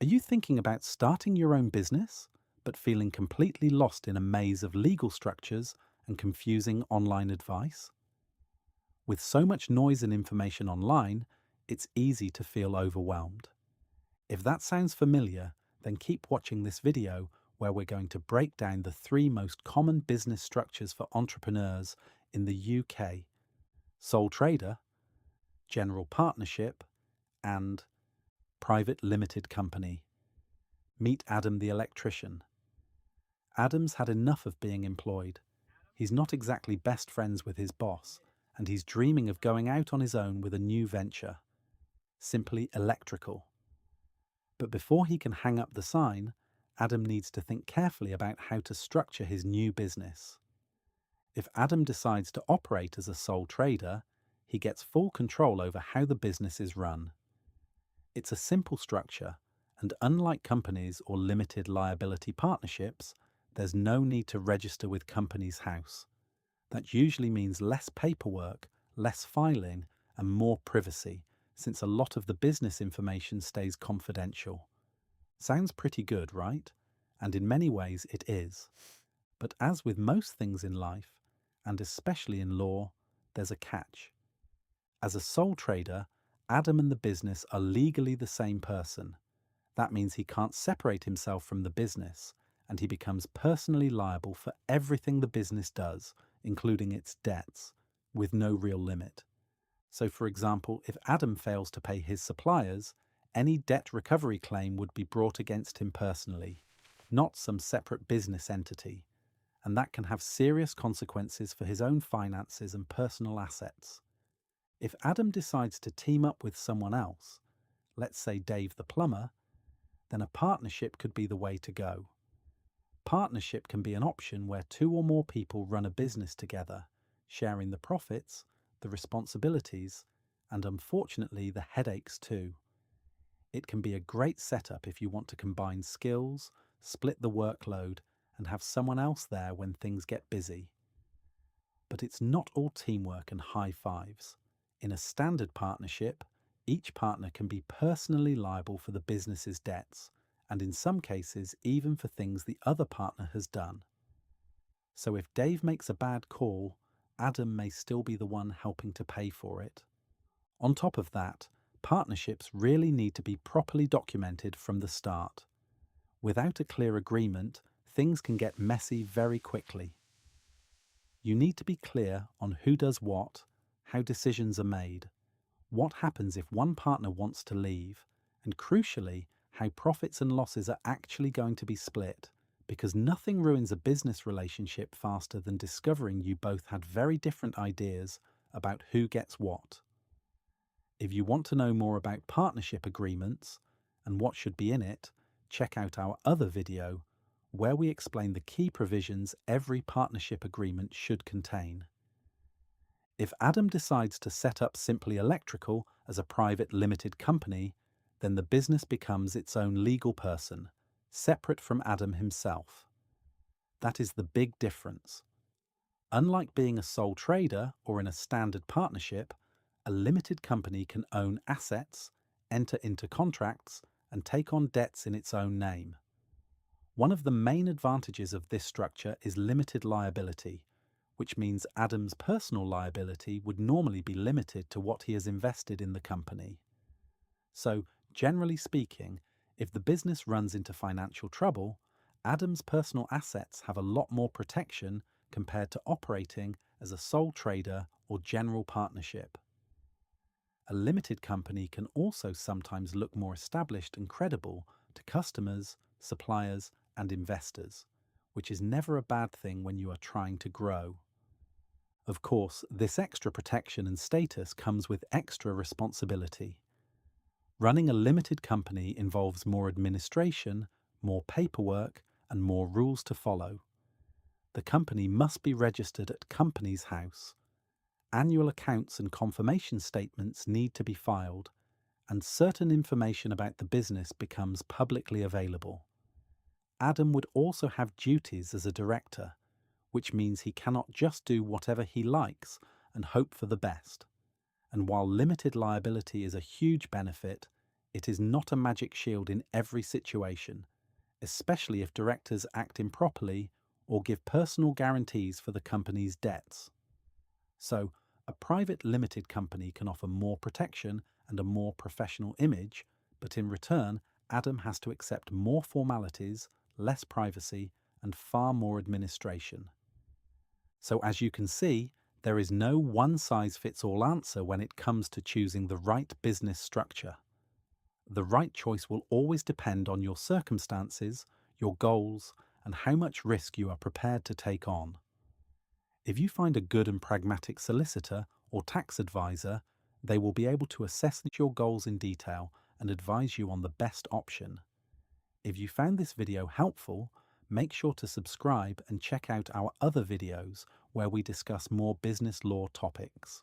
Are you thinking about starting your own business, but feeling completely lost in a maze of legal structures and confusing online advice? With so much noise and information online, it's easy to feel overwhelmed. If that sounds familiar, then keep watching this video where we're going to break down the three most common business structures for entrepreneurs in the UK: sole trader, general partnership, and private limited company. Meet Adam the electrician. Adam's had enough of being employed. He's not exactly best friends with his boss, and he's dreaming of going out on his own with a new venture, simply electrical. But before he can hang up the sign, Adam needs to think carefully about how to structure his new business. If Adam decides to operate as a sole trader, he gets full control over how the business is run. It's a simple structure, and unlike companies or limited liability partnerships, there's no need to register with Companies House. That usually means less paperwork, less filing, and more privacy, since a lot of the business information stays confidential. Sounds pretty good, right? And in many ways it is. But as with most things in life, and especially in law, there's a catch. As a sole trader, Adam and the business are legally the same person. That means he can't separate himself from the business, and he becomes personally liable for everything the business does, including its debts, with no real limit. So, for example, if Adam fails to pay his suppliers, any debt recovery claim would be brought against him personally, not some separate business entity, and that can have serious consequences for his own finances and personal assets. If Adam decides to team up with someone else, let's say Dave the plumber, then a partnership could be the way to go. Partnership can be an option where two or more people run a business together, sharing the profits, the responsibilities, and unfortunately the headaches too. It can be a great setup if you want to combine skills, split the workload, and have someone else there when things get busy. But it's not all teamwork and high fives. In a standard partnership, each partner can be personally liable for the business's debts, and in some cases even for things the other partner has done. So if Dave makes a bad call, Adam may still be the one helping to pay for it. On top of that, partnerships really need to be properly documented from the start. Without a clear agreement, things can get messy very quickly. You need to be clear on who does what, how decisions are made, what happens if one partner wants to leave, and crucially, how profits and losses are actually going to be split, because nothing ruins a business relationship faster than discovering you both had very different ideas about who gets what. If you want to know more about partnership agreements and what should be in it, check out our other video where we explain the key provisions every partnership agreement should contain. If Adam decides to set up Simply Electrical as a private limited company, then the business becomes its own legal person, separate from Adam himself. That is the big difference. Unlike being a sole trader or in a standard partnership, a limited company can own assets, enter into contracts, and take on debts in its own name. One of the main advantages of this structure is limited liability, which means Adam's personal liability would normally be limited to what he has invested in the company. So, generally speaking, if the business runs into financial trouble, Adam's personal assets have a lot more protection compared to operating as a sole trader or general partnership. A limited company can also sometimes look more established and credible to customers, suppliers, and investors, which is never a bad thing when you are trying to grow. Of course, this extra protection and status comes with extra responsibility. Running a limited company involves more administration, more paperwork, and more rules to follow. The company must be registered at Companies House. Annual accounts and confirmation statements need to be filed, and certain information about the business becomes publicly available. Adam would also have duties as a director, which means he cannot just do whatever he likes and hope for the best. And while limited liability is a huge benefit, it is not a magic shield in every situation, especially if directors act improperly or give personal guarantees for the company's debts. So, a private limited company can offer more protection and a more professional image, but in return, Adam has to accept more formalities, less privacy, and far more administration. So, as you can see, there is no one-size-fits-all answer when it comes to choosing the right business structure. The right choice will always depend on your circumstances, your goals, and how much risk you are prepared to take on. If you find a good and pragmatic solicitor or tax advisor, they will be able to assess your goals in detail and advise you on the best option. If you found this video helpful, make sure to subscribe and check out our other videos where we discuss more business law topics.